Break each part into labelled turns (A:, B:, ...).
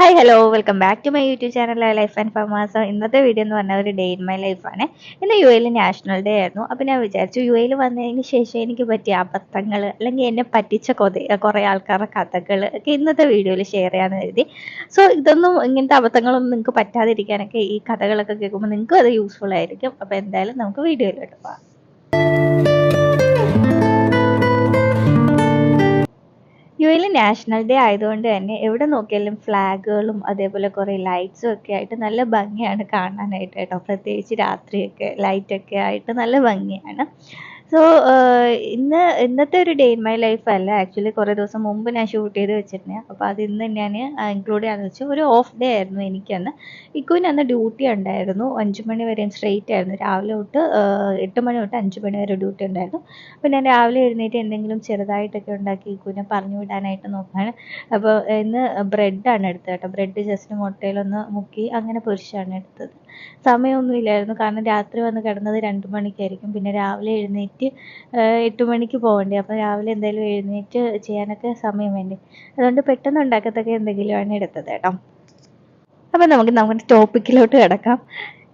A: Hi hello welcome back to my YouTube channel life and famous. ഇന്നത്തെ video എന്ന് പറഞ്ഞാൽ ഒരു ഡേ ഇൻ മൈ ലൈഫാണ്. ഇന്ന് യു എയിൽ നാഷണൽ ഡേ ആയിരുന്നു. അപ്പോൾ ഞാൻ വിചാരിച്ചു യു എയിൽ വന്നതിന് ശേഷം എനിക്ക് പറ്റിയ അബദ്ധങ്ങൾ അല്ലെങ്കിൽ എന്നെ പറ്റിച്ച കുറേ ആൾക്കാരുടെ കഥകൾ ഒക്കെ ഇന്നത്തെ വീഡിയോയിൽ ഷെയർ ചെയ്യാമെന്ന് കരുതി. സോ ഇങ്ങനത്തെ അബദ്ധങ്ങളൊന്നും നിങ്ങൾക്ക് പറ്റാതിരിക്കാനൊക്കെ ഈ കഥകളൊക്കെ കേൾക്കുമ്പോൾ നിങ്ങൾക്കും അത് യൂസ്ഫുൾ ആയിരിക്കും. അപ്പോൾ എന്തായാലും നമുക്ക് വീഡിയോയിലോട്ട് പോകാം. യു എയിൽ നാഷണൽ ഡേ ആയതുകൊണ്ട് തന്നെ എവിടെ നോക്കിയാലും ഫ്ലാഗുകളും അതേപോലെ കുറേ ലൈറ്റ്സും ഒക്കെ ആയിട്ട് നല്ല ഭംഗിയാണ് കാണാനായിട്ട് കേട്ടോ. പ്രത്യേകിച്ച് രാത്രിയൊക്കെ ലൈറ്റൊക്കെ ആയിട്ട് നല്ല ഭംഗിയാണ്. സോ ഇന്നത്തെ ഒരു ഡേ ഇൻ മൈ ലൈഫ് അല്ല, ആക്ച്വലി കുറേ ദിവസം മുമ്പ് ഞാൻ ഷൂട്ട് ചെയ്ത് വെച്ചിരുന്നേ. അപ്പോൾ അത് ഇന്ന് ഞാൻ ഇൻക്ലൂഡ് ചെയ്യാമെന്ന് വെച്ചാൽ ഒരു ഓഫ് ഡേ ആയിരുന്നു എനിക്കന്ന്. ഇക്കുവിന് അന്ന് ഡ്യൂട്ടി ഉണ്ടായിരുന്നു, 5 മണി വരെയും സ്ട്രെയിറ്റ് ആയിരുന്നു. രാവിലെ തൊട്ട് 8 മണി തൊട്ട് 5 മണി വരെ ഡ്യൂട്ടി ഉണ്ടായിരുന്നു. അപ്പോൾ ഞാൻ രാവിലെ എഴുന്നേറ്റ് എന്തെങ്കിലും ചെറുതായിട്ടൊക്കെ ഉണ്ടാക്കി ഇക്കുവിനെ പറഞ്ഞു വിടാനായിട്ട് നോക്കുകയാണ്. അപ്പോൾ ഇന്ന് ബ്രെഡാണ് എടുത്തത് കേട്ടോ. ബ്രെഡ് ജസ്റ്റ് മുട്ടയിലൊന്ന് മുക്കി അങ്ങനെ പൊരിച്ചാണ് എടുത്തത്. സമയമൊന്നുമില്ലായിരുന്നു, കാരണം രാത്രി വന്ന് കിടന്നത് 2 മണിക്കായിരിക്കും. പിന്നെ രാവിലെ എഴുന്നേറ്റ് 8 മണിക്ക് പോകണ്ടേ. അപ്പോൾ രാവിലെ എന്തായാലും എഴുന്നേറ്റ് ചെയ്യാനൊക്കെ സമയം വേണ്ടേ. അതുകൊണ്ട് പെട്ടെന്ന് ഉണ്ടാക്കത്തൊക്കെ എന്തെങ്കിലുമാണ് എടുത്തത് കേട്ടോ. അപ്പം നമ്മുടെ ടോപ്പിക്കിലോട്ട് കിടക്കാം.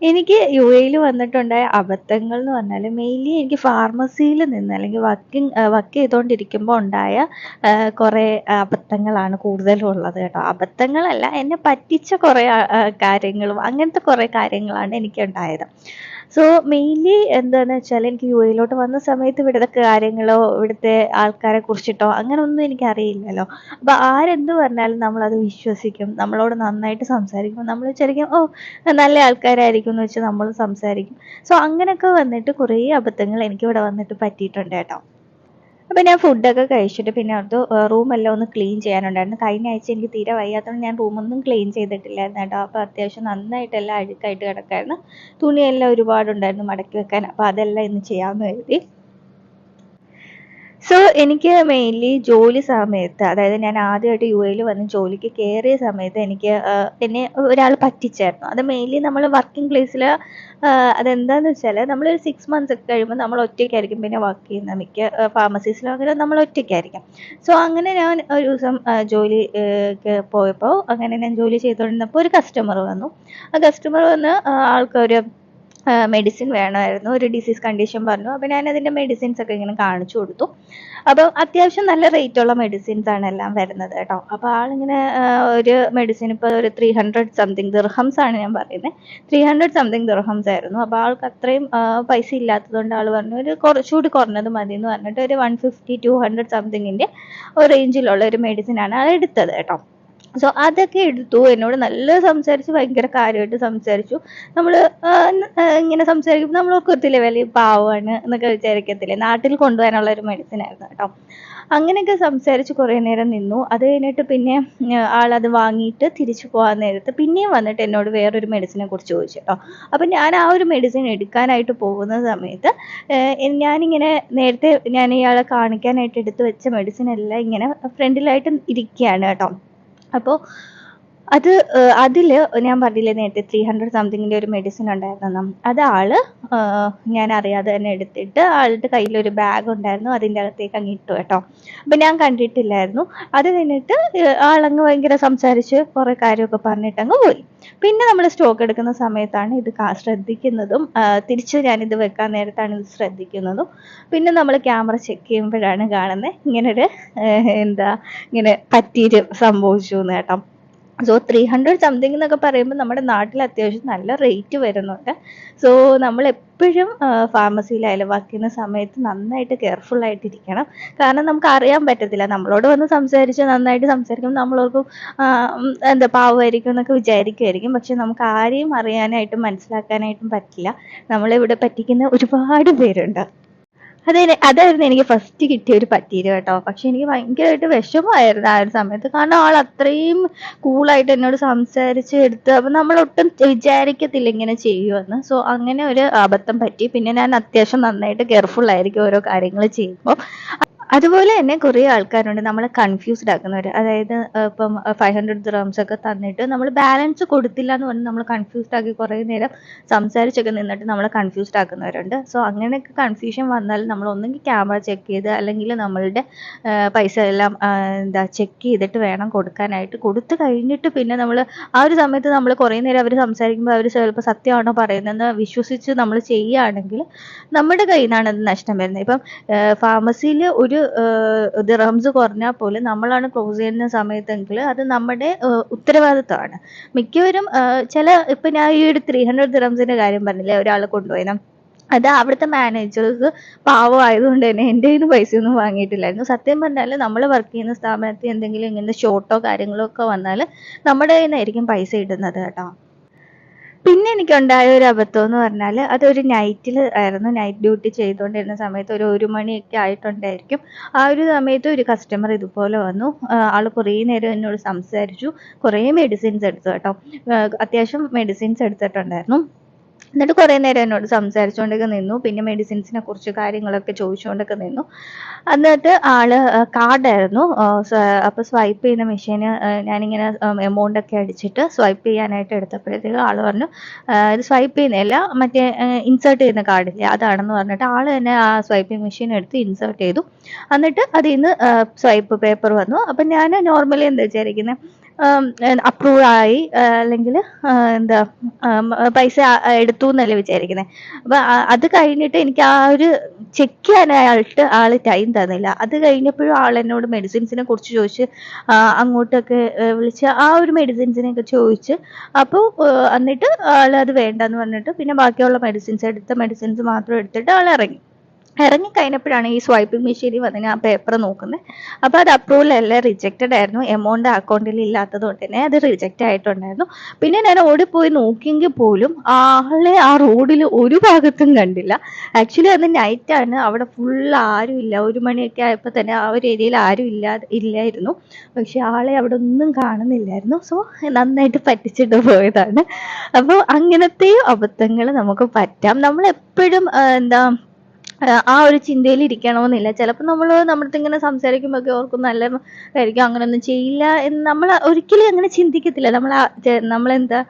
A: എനിക്ക് യു എയിൽ വന്നിട്ടുണ്ടായ അബദ്ധങ്ങൾ എന്ന് പറഞ്ഞാൽ മെയിൻലി എനിക്ക് ഫാർമസിയിൽ നിന്ന് അല്ലെങ്കിൽ വർക്ക് ചെയ്തുകൊണ്ടിരിക്കുമ്പോൾ ഉണ്ടായ കുറേ അബദ്ധങ്ങളാണ് കൂടുതലും ഉള്ളത് കേട്ടോ. അബദ്ധങ്ങളല്ല, എന്നെ പറ്റിച്ച കുറേ കാര്യങ്ങളും അങ്ങനത്തെ കുറേ കാര്യങ്ങളാണ് എനിക്കുണ്ടായത്. സോ മെയിൻലി എന്താണെന്ന് വെച്ചാൽ എനിക്ക് യു എയിലോട്ട് വന്ന സമയത്ത് ഇവിടുത്തെ കാര്യങ്ങളോ ഇവിടുത്തെ ആൾക്കാരെ കുറിച്ചിട്ടോ അങ്ങനെ ഒന്നും എനിക്കറിയില്ലല്ലോ. അപ്പോൾ ആരെന്ത് പറഞ്ഞാലും നമ്മളത് വിശ്വസിക്കും, നമ്മളോട് നന്നായിട്ട് സംസാരിക്കും, നമ്മൾ വിചാരിക്കും ഓ നല്ല ആൾക്കാരായിരിക്കും എന്ന് വെച്ച് നമ്മൾ സംസാരിക്കും. സോ അങ്ങനെയൊക്കെ വന്നിട്ട് കുറേ അബദ്ധങ്ങൾ എനിക്കിവിടെ വന്നിട്ട് പറ്റിയിട്ടുണ്ട് കേട്ടോ. അപ്പോൾ ഞാൻ ഫുഡൊക്കെ കഴിച്ചിട്ട് പിന്നെ അത് റൂമെല്ലാം ഒന്ന് ക്ലീൻ ചെയ്യാനുണ്ടായിരുന്നു. കഴിഞ്ഞ ആഴ്ച എനിക്ക് തീരെ വയ്യാത്തതുകൊണ്ട് ഞാൻ റൂമൊന്നും ക്ലീൻ ചെയ്തിട്ടില്ലായിരുന്നു കേട്ടോ. അപ്പോൾ അത്യാവശ്യം നന്നായിട്ടെല്ലാം അഴുക്കായിട്ട് കിടക്കായിരുന്നു. തുണിയെല്ലാം ഒരുപാടുണ്ടായിരുന്നു മടക്കി വെക്കാൻ. അപ്പോൾ അതെല്ലാം ഇന്ന് ചെയ്യാമെന്ന് കരുതി. സോ എനിക്ക് മെയിൻലി ജോലി സമയത്ത്, അതായത് ഞാൻ ആദ്യമായിട്ട് യു എയിൽ വന്ന് ജോലിക്ക് കയറിയ സമയത്ത് എന്നെ ഒരാൾ പറ്റിച്ചായിരുന്നു. അത് മെയിൻലി നമ്മൾ വർക്കിംഗ് പ്ലേസിൽ അതെന്താണെന്ന് വെച്ചാൽ നമ്മളൊരു 6 months ഒക്കെ കഴിയുമ്പോൾ നമ്മൾ ഒറ്റയ്ക്കായിരിക്കും പിന്നെ വർക്ക് ചെയ്യുന്നത്. മിക്ക ഫാർമസീസിലും അങ്ങനെ നമ്മൾ ഒറ്റയ്ക്കായിരിക്കും. സോ അങ്ങനെ ഞാൻ ഒരു ദിവസം പോയപ്പോൾ അങ്ങനെ ഞാൻ ജോലി ചെയ്തുകൊണ്ടിരുന്നപ്പോൾ ഒരു കസ്റ്റമർ വന്നു. ആ കസ്റ്റമർ വന്ന് ആൾക്കൊരു മെഡിസിൻ വേണമായിരുന്നു, ഒരു ഡിസീസ് കണ്ടീഷൻ പറഞ്ഞു. അപ്പോൾ ഞാൻ അതിൻ്റെ മെഡിസിൻസ് ഒക്കെ ഇങ്ങനെ കാണിച്ചു കൊടുത്തു. അപ്പോൾ അത്യാവശ്യം നല്ല റേറ്റുള്ള മെഡിസിൻസ് ആണ് എല്ലാം വരുന്നത് കേട്ടോ. അപ്പോൾ ആളിങ്ങനെ ഒരു മെഡിസിൻ ഇപ്പോൾ ഒരു 300 സംതിങ് ദിർഹംസ് ആണ് ഞാൻ പറയുന്നത്. 300 സംതിങ് ദിർഹംസ് ആയിരുന്നു. അപ്പോൾ ആൾക്ക് അത്രയും പൈസ ഇല്ലാത്തതുകൊണ്ട് ആൾ പറഞ്ഞു ഒരു കുറച്ചുകൂടി കുറഞ്ഞത് മതി എന്ന് പറഞ്ഞിട്ട് ഒരു 150-200 സംതിങ്ങിൻ്റെ റേഞ്ചിലുള്ള ഒരു മെഡിസിനാണ് ആൾ എടുത്തത് കേട്ടോ. സോ അതൊക്കെ എടുത്തു, എന്നോട് നല്ല സംസാരിച്ചു, ഭയങ്കര കാര്യമായിട്ട് സംസാരിച്ചു. നമ്മൾ ഇങ്ങനെ സംസാരിക്കുമ്പോൾ നമ്മൾ ഒക്കത്തില്ലേ വലിയ പാവമാണ് എന്നൊക്കെ വിചാരിക്കത്തില്ലേ. നാട്ടിൽ കൊണ്ടുപോകാനുള്ള ഒരു മെഡിസിൻ ആയിരുന്നു കേട്ടോ. അങ്ങനെയൊക്കെ സംസാരിച്ച് കുറേ നേരം നിന്നു. അത് കഴിഞ്ഞിട്ട് പിന്നെ ആളത് വാങ്ങിയിട്ട് തിരിച്ചു പോകാൻ നേരത്ത് പിന്നെയും വന്നിട്ട് എന്നോട് വേറൊരു മെഡിസിനെ കുറിച്ച് ചോദിച്ചു കേട്ടോ. അപ്പം ഞാൻ ആ ഒരു മെഡിസിൻ എടുക്കാനായിട്ട് പോകുന്ന സമയത്ത് ഞാനിങ്ങനെ നേരത്തെ ഞാൻ ഇയാളെ കാണിക്കാനായിട്ട് എടുത്ത് വെച്ച മെഡിസിൻ എല്ലാം ഇങ്ങനെ ഫ്രണ്ടിലായിട്ട് ഇരിക്കുകയാണ് കേട്ടോ. അപ്പോൾ അതിൽ ഞാൻ പറഞ്ഞില്ലേ നേരത്തെ 300 സംതിങ്ങിൻ്റെ ഒരു മെഡിസിൻ ഉണ്ടായിരുന്നു. അത് ഞാൻ അറിയാതെ തന്നെ എടുത്തിട്ട് ആളുടെ കയ്യിലൊരു ബാഗ് ഉണ്ടായിരുന്നു, അതിൻ്റെ അകത്തേക്ക് അങ്ങ് ഇട്ടു കേട്ടോ. അപ്പം ഞാൻ കണ്ടിട്ടില്ലായിരുന്നു. അത് കഴിഞ്ഞിട്ട് ആളങ്ങ് ഭയങ്കര സംസാരിച്ച് കുറേ കാര്യമൊക്കെ പറഞ്ഞിട്ടങ്ങ് പോയി. പിന്നെ നമ്മൾ സ്റ്റോക്ക് എടുക്കുന്ന സമയത്താണ് ഇത് ശ്രദ്ധിക്കുന്നതും തിരിച്ച് ഞാനിത് വെക്കാൻ നേരത്താണ് ഇത് ശ്രദ്ധിക്കുന്നതും. പിന്നെ നമ്മൾ ക്യാമറ ചെക്ക് ചെയ്യുമ്പോഴാണ് കാണുന്നത് ഇങ്ങനൊരു ഇങ്ങനെ പറ്റീര് സംഭവിച്ചു എന്ന് കേട്ടോ. സോ 300 സംതിങ് എന്നൊക്കെ പറയുമ്പോൾ നമ്മുടെ നാട്ടിൽ അത്യാവശ്യം നല്ല റേറ്റ് വരുന്നുണ്ട്. സോ നമ്മൾ എപ്പോഴും ഫാർമസിയിലായാലും വർക്ക് ചെയ്യുന്ന സമയത്ത് നന്നായിട്ട് കെയർഫുൾ ആയിട്ടിരിക്കണം. കാരണം നമുക്ക് അറിയാൻ പറ്റത്തില്ല, നമ്മളോട് വന്ന് സംസാരിച്ച് നന്നായിട്ട് സംസാരിക്കുമ്പോൾ നമ്മളോർക്കും പാവമായിരിക്കും എന്നൊക്കെ വിചാരിക്കുമായിരിക്കും. പക്ഷെ നമുക്ക് ആരെയും അറിയാനായിട്ടും മനസ്സിലാക്കാനായിട്ടും പറ്റില്ല. നമ്മളിവിടെ പറ്റിക്കുന്ന ഒരുപാട് പേരുണ്ട്. അതായിരുന്നു എനിക്ക് ഫസ്റ്റ് കിട്ടിയ ഒരു പറ്റീര് കേട്ടോ. പക്ഷെ എനിക്ക് ഭയങ്കരമായിട്ട് വിഷമമായിരുന്നു ആ ഒരു സമയത്ത്, കാരണം ആൾ അത്രയും കൂളായിട്ട് എന്നോട് സംസാരിച്ച് എടുത്ത്. അപ്പം നമ്മളൊട്ടും വിചാരിക്കത്തില്ല ഇങ്ങനെ ചെയ്യുമെന്ന്. സോ അങ്ങനെ ഒരു അബദ്ധം പറ്റി. പിന്നെ ഞാൻ അത്യാവശ്യം നന്നായിട്ട് കെയർഫുൾ ആയിരിക്കും ഓരോ കാര്യങ്ങൾ ചെയ്യുമ്പോൾ. അതുപോലെ തന്നെ കുറേ ആൾക്കാരുണ്ട് നമ്മളെ കൺഫ്യൂസ്ഡ് ആക്കുന്നവർ. അതായത് ഇപ്പം 500 ദിർഹംസ് ഒക്കെ തന്നിട്ട് നമ്മൾ ബാലൻസ് കൊടുത്തില്ല എന്ന് പറഞ്ഞ് നമ്മൾ കൺഫ്യൂസ്ഡ് ആക്കി കുറേ നേരം സംസാരിച്ചൊക്കെ നിന്നിട്ട് നമ്മളെ കൺഫ്യൂസ്ഡ് ആക്കുന്നവരുണ്ട്. സോ അങ്ങനെയൊക്കെ കൺഫ്യൂഷൻ വന്നാൽ നമ്മൾ ഒന്നെങ്കിൽ ക്യാമറ ചെക്ക് ചെയ്ത് അല്ലെങ്കിൽ നമ്മളുടെ പൈസ എല്ലാം ചെക്ക് ചെയ്തിട്ട് വേണം കൊടുക്കാനായിട്ട്. കൊടുത്തു കഴിഞ്ഞിട്ട് പിന്നെ നമ്മൾ ആ ഒരു സമയത്ത് നമ്മൾ കുറേ നേരം അവർ സംസാരിക്കുമ്പോൾ അവർ ചിലപ്പോൾ സത്യമാണോ പറയുന്നതെന്ന് വിശ്വസിച്ച് നമ്മൾ ചെയ്യുകയാണെങ്കിൽ നമ്മുടെ കയ്യിൽ നിന്നാണ് അത് നഷ്ടം വരുന്നത്. ഇപ്പം ഫാർമസിയിൽ ഒരു ദിർഹംസ് കുറഞ്ഞാൽ പോലും നമ്മളാണ് ക്ലോസ് ചെയ്യുന്ന സമയത്തെങ്കിൽ അത് നമ്മുടെ ഉത്തരവാദിത്തമാണ്. മിക്കവരും ഇപ്പം ഞാൻ ഈ ഒരു 300 ദിർഹംസിൻ്റെ കാര്യം പറഞ്ഞില്ലേ, ഒരാൾ കൊണ്ടുപോയത്, അത് അവിടുത്തെ മാനേജേഴ്സ് പാവമായതുകൊണ്ട് തന്നെ എൻ്റെ കയ്യിൽ നിന്ന് പൈസയൊന്നും വാങ്ങിയിട്ടില്ലായിരുന്നു. സത്യം പറഞ്ഞാൽ നമ്മൾ വർക്ക് ചെയ്യുന്ന സ്ഥാപനത്തിൽ എന്തെങ്കിലും ഇങ്ങനെ ഷോർട്ടോ കാര്യങ്ങളോ ഒക്കെ വന്നാൽ നമ്മുടെ കയ്യിൽ നിന്നായിരിക്കും പൈസ ഇടുന്നത് കേട്ടോ. പിന്നെ എനിക്കുണ്ടായ ഒരു അബദ്ധം എന്ന് പറഞ്ഞാൽ അതൊരു നൈറ്റിൽ ആയിരുന്നു. നൈറ്റ് ഡ്യൂട്ടി ചെയ്തുകൊണ്ടിരുന്ന സമയത്ത് ഒരു 1 മണിയൊക്കെ ആയിട്ടുണ്ടായിരിക്കും. ആ ഒരു സമയത്ത് ഒരു കസ്റ്റമർ ഇതുപോലെ വന്നു. ആൾ കുറേ നേരം എന്നോട് സംസാരിച്ചു. കുറേ മെഡിസിൻസ് എടുത്തു കേട്ടോ. അത്യാവശ്യം മെഡിസിൻസ് എടുത്തിട്ടുണ്ടായിരുന്നു. എന്നിട്ട് കുറേ നേരം എന്നോട് സംസാരിച്ചുകൊണ്ടൊക്കെ നിന്നു. പിന്നെ മെഡിസിൻസിനെ കുറിച്ച് കാര്യങ്ങളൊക്കെ ചോദിച്ചുകൊണ്ടൊക്കെ നിന്നു. എന്നിട്ട് ആള് കാർഡായിരുന്നു. അപ്പോൾ സ്വൈപ്പ് ചെയ്യുന്ന മെഷീന് ഞാനിങ്ങനെ എമൗണ്ട് ഒക്കെ അടിച്ചിട്ട് സ്വൈപ്പ് ചെയ്യാനായിട്ട് എടുത്തപ്പോഴത്തേക്ക് ആൾ പറഞ്ഞു ഇത് സ്വൈപ്പ് ചെയ്യുന്നതല്ല, മറ്റേ ഇൻസേർട്ട് ചെയ്യുന്ന കാർഡില്ലേ അതാണെന്ന് പറഞ്ഞിട്ട് ആൾ തന്നെ ആ സ്വൈപ്പിംഗ് മെഷീൻ എടുത്ത് ഇൻസേർട്ട് ചെയ്തു. എന്നിട്ട് അതിൽ നിന്ന് സ്വൈപ്പ് പേപ്പർ വന്നു. അപ്പം ഞാൻ നോർമലി എന്താ വിചാരിക്കുന്നത്, അപ്രൂവ് ആയി അല്ലെങ്കിൽ പൈസ എടുത്തു എന്നല്ലേ വിചാരിക്കുന്നത്. അപ്പം അത് കഴിഞ്ഞിട്ട് എനിക്ക് ആ ഒരു ചെക്ക് ചെയ്യാനായിട്ട് ആൾ ടൈം തന്നില്ല. അത് കഴിഞ്ഞപ്പോഴും ആൾ എന്നോട് മെഡിസിൻസിനെ കുറിച്ച് ചോദിച്ച് അങ്ങോട്ടൊക്കെ വിളിച്ച് ആ ഒരു മെഡിസിൻസിനെയൊക്കെ ചോദിച്ച്. അപ്പോൾ എന്നിട്ട് ആൾ അത് വേണ്ടെന്ന് പറഞ്ഞിട്ട് പിന്നെ ബാക്കിയുള്ള എടുത്ത മെഡിസിൻസ് മാത്രം എടുത്തിട്ട് ആൾ ഇറങ്ങിക്കഴിഞ്ഞപ്പോഴാണ് ഈ സ്വൈപ്പിംഗ് മെഷീനിൽ വന്ന് ഞാൻ പേപ്പർ നോക്കുന്നത്. അപ്പോൾ അത് അപ്രൂവൽ അല്ല, റിജക്റ്റഡ് ആയിരുന്നു. എമൗണ്ട് അക്കൗണ്ടിൽ ഇല്ലാത്തത് കൊണ്ട് തന്നെ അത് റിജക്റ്റ് ആയിട്ടുണ്ടായിരുന്നു. പിന്നെ ഞാൻ ഓടിപ്പോയി നോക്കിയെങ്കിൽ പോലും ആളെ ആ റോഡിൽ ഒരു ഭാഗത്തും കണ്ടില്ല. ആക്ച്വലി അന്ന് നൈറ്റാണ്, അവിടെ ഫുൾ ആരും ഇല്ല. 1 മണിയൊക്കെ ആയപ്പോൾ തന്നെ ആ ഒരു ഏരിയയിൽ ആരും ഇല്ലായിരുന്നു. പക്ഷെ ആളെ അവിടെ ഒന്നും കാണുന്നില്ലായിരുന്നു. സോ നന്നായിട്ട് പറ്റിച്ചിട്ട് പോയതാണ്. അപ്പോൾ അങ്ങനത്തെ അബദ്ധങ്ങൾ നമുക്ക് പറ്റാം. നമ്മളെപ്പോഴും ആ ഒരു ചിന്തയിൽ ഇരിക്കണമെന്നില്ല. ചിലപ്പോൾ നമ്മുടെ അടുത്ത് ഇങ്ങനെ സംസാരിക്കുമ്പോഴൊക്കെ ഓർക്കും നല്ലതായിരിക്കും, അങ്ങനെയൊന്നും ചെയ്യില്ല എന്ന് നമ്മൾ ഒരിക്കലും അങ്ങനെ ചിന്തിക്കത്തില്ല. നമ്മളെന്താ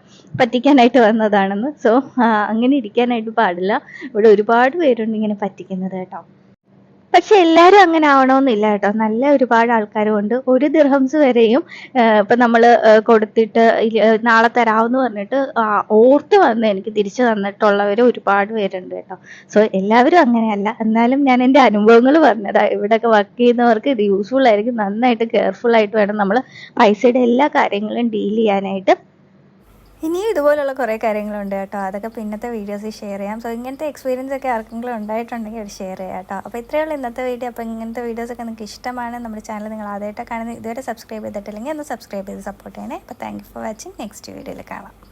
A: പറ്റിക്കാനായിട്ട് വന്നതാണെന്ന്. സോ അങ്ങനെ ഇരിക്കാനായിട്ട് പാടില്ല. ഇവിടെ ഒരുപാട് പേരുണ്ട് ഇങ്ങനെ പറ്റിക്കുന്നത് കേട്ടോ. പക്ഷെ എല്ലാവരും അങ്ങനെ ആവണമെന്നില്ല കേട്ടോ. നല്ല ഒരുപാട് ആൾക്കാരും ഉണ്ട്. 1 ദിർഹംസ് വരെയും ഇപ്പം നമ്മൾ കൊടുത്തിട്ട് നാളെ തരാമെന്ന് പറഞ്ഞിട്ട് ഓർത്ത് വന്ന് എനിക്ക് തിരിച്ചു തന്നിട്ടുള്ളവർ ഒരുപാട് പേരുണ്ട് കേട്ടോ. സോ എല്ലാവരും അങ്ങനെയല്ല. എന്നാലും ഞാൻ എൻ്റെ അനുഭവങ്ങൾ പറഞ്ഞതാ. ഇവിടെയൊക്കെ വർക്ക് ചെയ്യുന്നവർക്ക് ഇത് യൂസ്ഫുൾ ആയിരിക്കും. നന്നായിട്ട് കെയർഫുൾ ആയിട്ട് വേണം നമ്മൾ പൈസയുടെ എല്ലാ കാര്യങ്ങളും ഡീൽ ചെയ്യാനായിട്ട്.
B: ഇനിയും ഇതുപോലുള്ള കുറേ കാര്യങ്ങളുണ്ട് കേട്ടോ. അതൊക്കെ പിന്നത്തെ വീഡിയോസിൽ ഷെയർ ചെയ്യാം. സോ ഇങ്ങനത്തെ എക്സ്പീരിയൻസ് ഒക്കെ ആർക്കെങ്കിലും ഉണ്ടായിട്ടുണ്ടെങ്കിൽ അത് ഷെയർ ചെയ്യാം കേട്ടോ. അപ്പോൾ ഇത്രയുള്ള ഇന്നത്തെ വീഡിയോ. അപ്പോൾ ഇങ്ങനത്തെ വീഡിയോസൊക്കെ നിങ്ങൾക്ക് ഇഷ്ടമാണ്, നമ്മുടെ ചാനൽ നിങ്ങൾ ആദ്യമായിട്ട് കാണുന്നത്, ഇതുവരെ സബ്സ്ക്രൈബ് ചെയ്തിട്ടില്ലെങ്കിൽ ഒന്ന് സബ്സ്ക്രൈബ് ചെയ്ത് സപ്പോർട്ട് ചെയ്യണേ. അപ്പോൾ thank you for watching. Next വീഡിയോയിൽ കാണാം.